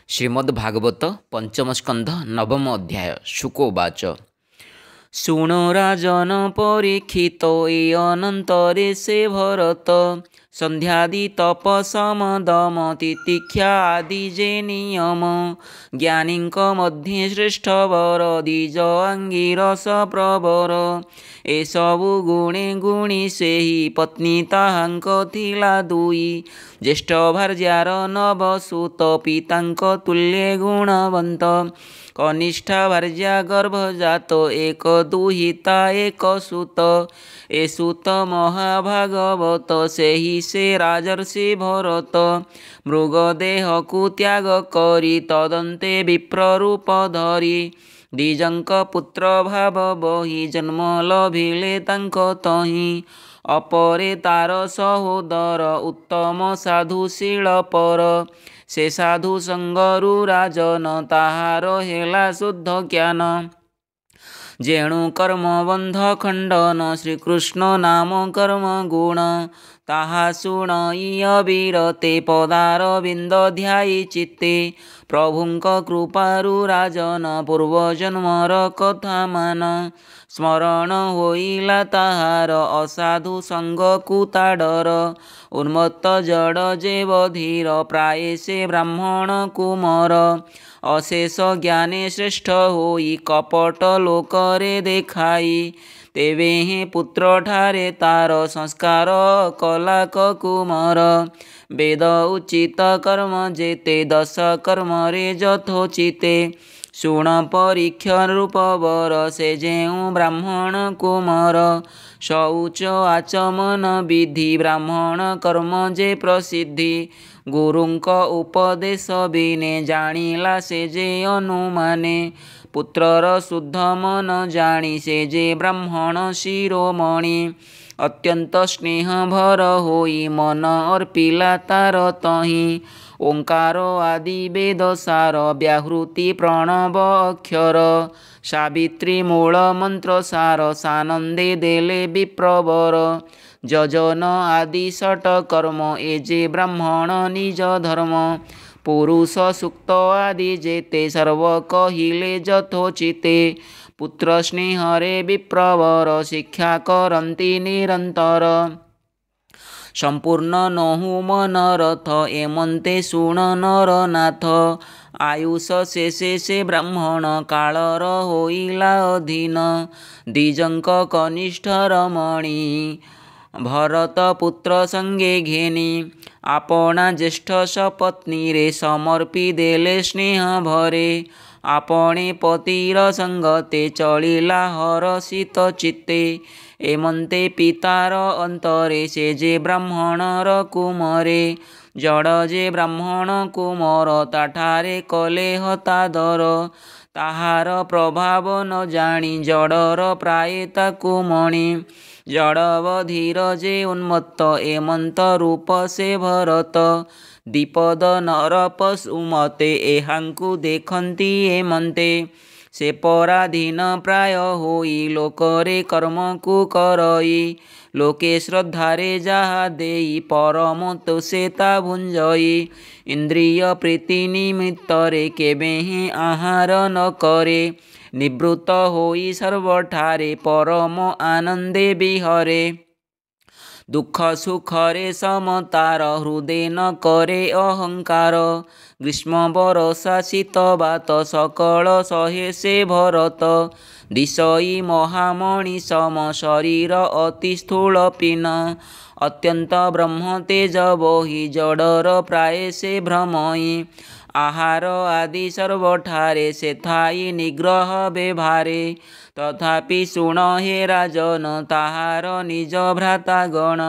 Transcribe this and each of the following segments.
श्रीमद्भागवत पंचम स्कंध नवम अध्याय शुकोवाच। शृणु राजन परीक्षित ए अनंतरे से भरत संध्यादि तप सम दम तितिक्षा आदि जे नियम ज्ञानीक मध्य श्रेष्ठ वर द्विज अंगिरस प्रवर ए सबु गुणे गुणी से ही पत्नी ताहांक थिला दुई ज्येष्ठ भार्यार नवसुत पितांक तुल्य गुणवंत कनिष्ठा भार्या गर्भजात एक दुहिता एक सुत ए सुत महाभागवत से ही से राजर्षि भरत मृगदेह को त्याग करी तदंते विप्ररूप धरी द्विजंक पुत्र भाव बही जन्म लभिले तांक तही अपरे तार सहोदर उत्तम साधुशील पर से साधु संगरु राजन ताहार हेला शुद्ध ज्ञान जेणु कर्म बंध खंडन श्रीकृष्ण नाम कर्म गुण ताहा शुणई अविरते पदार बिंद ध्यायी चित्ते प्रभुंक कृपारु राजन पूर्वजन्मर कथा मान स्मरण होइला ताहार असाधु संग कुताडर उन्मत्त जड़ जे बधीर प्राय से ब्राह्मण कुमर अशेष ज्ञाने श्रेष्ठ होई कपट लोकरे देखाई तेवे हे पुत्र ठारे तार संस्कार कलाक कुमार वेद उचित कर्म जेते दश कर्म रे यथोचिते शुण परीक्षा रूप वर से जेऊ ब्राह्मण कुमार शौच आचमन विधि ब्राह्मण कर्म जे प्रसिद्धि गुरुंक उपदेश बिने जानिला से जे अनुमाने पुत्रर शुद्ध मन जानी से जे ब्राह्मण शिरोमणि अत्यंत स्नेह भर होई मन अर्पिला तार तही ओंकार आदि वेद सार व्याहृति प्रणव अक्षर सावित्री मूल मंत्र सार सानंदे देले विप्रवर जजन आदि षट कर्म ए जे ब्राह्मण निज धर्म पुरुष सूक्त आदि जेते सर्व कहिले यथोचिते पुत्र स्नेहरे विप्रवर शिक्षा करन्ति निरंतर संपूर्ण नहु मनरथ एमंते शुण नरनाथ आयुष शेषे से ब्राह्मण कालर होइला अधीन द्विजंक कनिष्ठ रमणी भरत पुत्र संगे घेनी आपणा ज्येष्ठ सपत्नी रे समर्पी देले स्नेह भरे आपणे पतिर संगते चलिला हरषित चित्ते एमंते पितार अंतरे से जे ब्राह्मणर कुमरे जड़ जे ब्राह्मण कुमर ताठारे कले हतादर ताहार प्रभाव न जानी जड़र प्राय ताकु मणि जड़वधीर जे उन्मत्त एमंत रूप से भरत द्विपद नरपशुमते एहांकु देखंती एमंते से पराधीन प्राय होई लोकरे कर्म को करई लोके श्रद्धारे जहा देई परम तुसे ता भुंजई इंद्रिय प्रीति निमित्तरे केबे ही आहार न करे निवृत्त होई सर्वठारे परम आनंदे विहरे दुख सुखरे समतार हृदय न करे अहंकार ग्रीष्म बरसा शीत बात सकल सहे से भरत दिशई महामणि सम शरीर अति स्थूल पीन अत्यंत ब्रह्म तेज बही जडर प्राय से भ्रमई आहार आदि सर्वठारे से थाई निग्रह व्यवहारे तथापि शुण हे राजन ताहार निज भ्रातागण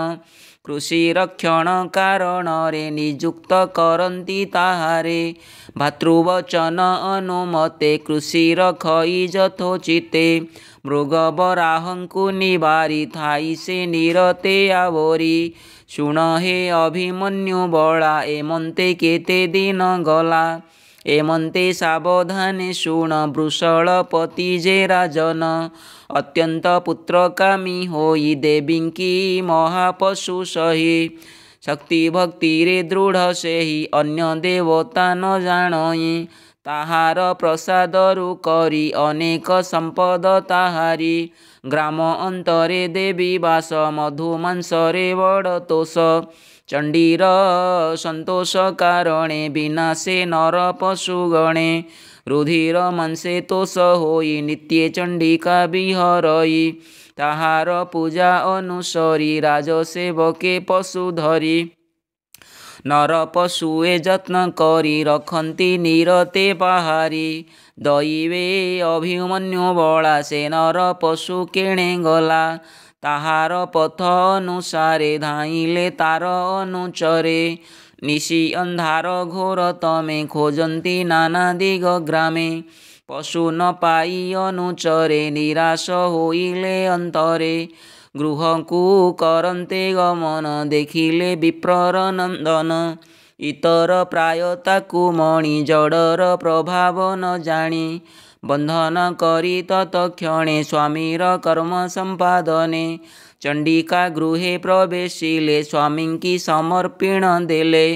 कृषि रक्षण कारण रे नियुक्त करंती ताहारे भातृवचन अनुमते कृषि रखई यथोचिते मृग बराहंकु निवारी थाई से निरते आवरी शुण हे अभिमन्यु बला एमंते केते दिन गला एमंते सावधाने शुण वृषलपति जे राजन अत्यंत पुत्रकामी होई देवींकी महापशु सही शक्ति भक्ति रे दृढ़ सेहि अन्य देवता न जाणई ताहार प्रसादरु करी अनेक संपद ताहारी ग्राम अंतरे देवी बास मधु मांसरे बड़ तोष चंडीर संतोष कारणे विनाशे नर पशुगणे रुधिर मांसे तोष होई नित्ये चंडिका विहरई ताहार पूजा अनुसरी राजसेवके पशु धरी नर पशुए जत्न करी रखती नीरते पाहारी दैवे अभिमन्यु बला से नर पशु केणे गला ताहार पथ अनुसारे धाइले तार अनुचरे निशी अंधार घोर तमे खोजती नाना दिग ग्रामे पशु न पाई अनुचरे निराश होइले अंतरे गृह को करते गमन देखिले विप्रर नंदन इतर प्राय ताकु मणि जडर प्रभाव न जानी बंधन करी तत्क्षणे स्वामीर कर्म संपादने चंडिका गृहे प्रवेशिले स्वामी की समर्पिण देले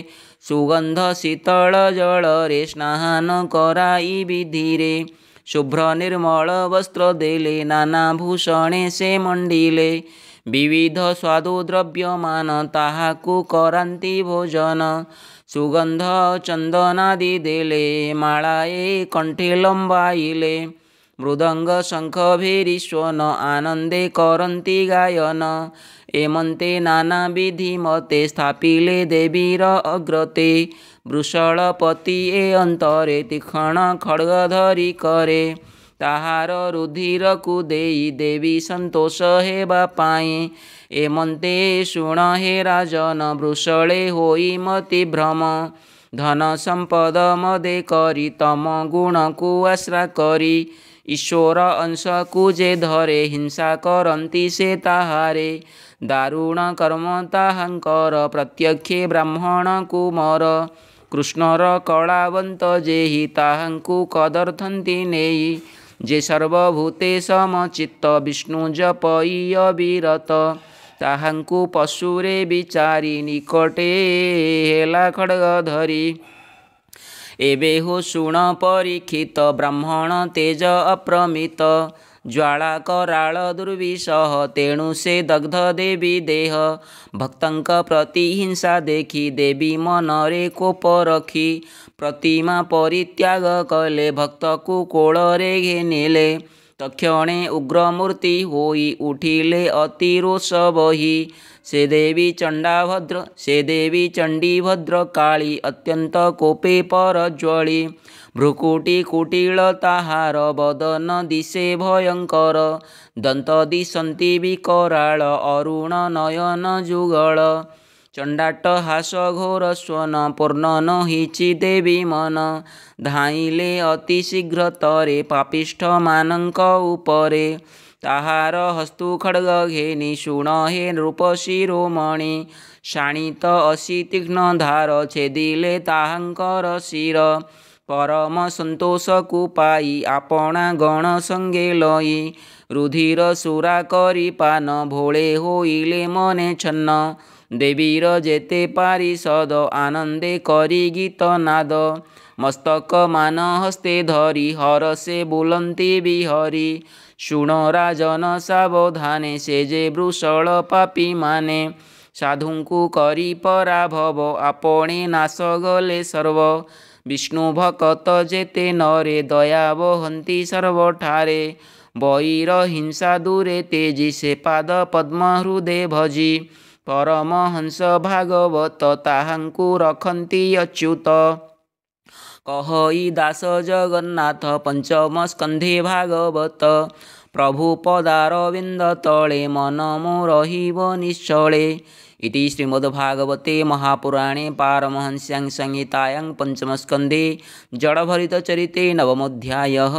सुगंध शीतल जल रे स्नान कराई विधिरे शुभ्र निर्मल वस्त्र देले नाना भूषणे से मंडिले विविध स्वादु द्रव्यमान ताहाकु करांति भोजन सुगंध चंदनादि देले मालाए कंठे लंबाइले मृदंग शंख भेरी स्वन आनंदे करंती गायन एमंते नाना विधि मते स्थापिले देवीर अग्रते वृषलपति ए अंतरे तीक्ष्ण खड्ग धरी करे ताहार रुधिर को देई देवी संतोष हेबा पाए एमंते शुण हे राजन वृषले होई मति भ्रम धन संपद मदे करी तम गुण को आश्रा करी ईश्वर अंश को जे धरे हिंसा करंती से ताहारे दारुण कर्म ताहांकर प्रत्यक्षे ब्राह्मण कुमार कृष्णर कलावंत जेहि ताहांकु कदर्थंती नेई जे सर्वभूते समचित्त विष्णु जपई अविरत ताहांकु पशुरे विचारी निकटे हेला खड्ग धरी एबे हो शुण परीक्षित ब्राह्मण तेज अप्रमित ज्वाला कराल दुर्विषह तेणु से दग्ध देवी देह भक्तंक प्रति हिंसा देखी देवी मनरे कोप रखी प्रतिमा परित्याग कले भक्त को कोଳରେ घेनेले तक्षणे उग्रमूर्ति होई उठिले अति रोष बही से देवी चंडी भद्र काली अत्यंत कोपे परज्वली भ्रुकुटी कुटिल ताहार बदन दिशे भयंकर दंत दिशंती विकराल अरुण नयन जुगल चंडाट हास घोर स्वन पूर्ण नहिची देवी मन धाइले अति शीघ्र तरे पापिष्ठ मानंक उपरे ताहार हस्तु खड्ग घेनी शुण हे नृप शिरोमणि शाणित असी तीक्ष्ण धार छेदिले ताहांकर शिर परम संतोष को पाई आपणा गण संगे लई रुधिर सुरा करी पान भोळे होइले मने छन्न देवीर जेते पारिषद आनंदे करी गीत नाद मस्तक मान हस्ते धरी हरसे बोलंती बिहरी शुण राजन सावधाने से जे वृषल पापी माने साधुंकु करी पराभव आपणे नाश गले सर्व विष्णु भक्त जेते नरे दया वहंती सर्वठारे बईर हिंसा दूरे तेजी से पाद पद्म हृदय भजी परमहंस भागवत ताहांकु रखंती अच्युत कहई दास जगन्नाथ पंचम स्कंधे भागवत प्रभु पदारविंद तले मन मो रहिब निश्चले इति श्रीमद्भागवते महापुराणे पारमहंस्यां संहितायां पंचमस्कंधे जड़भरितचरिते नवमोऽध्यायः।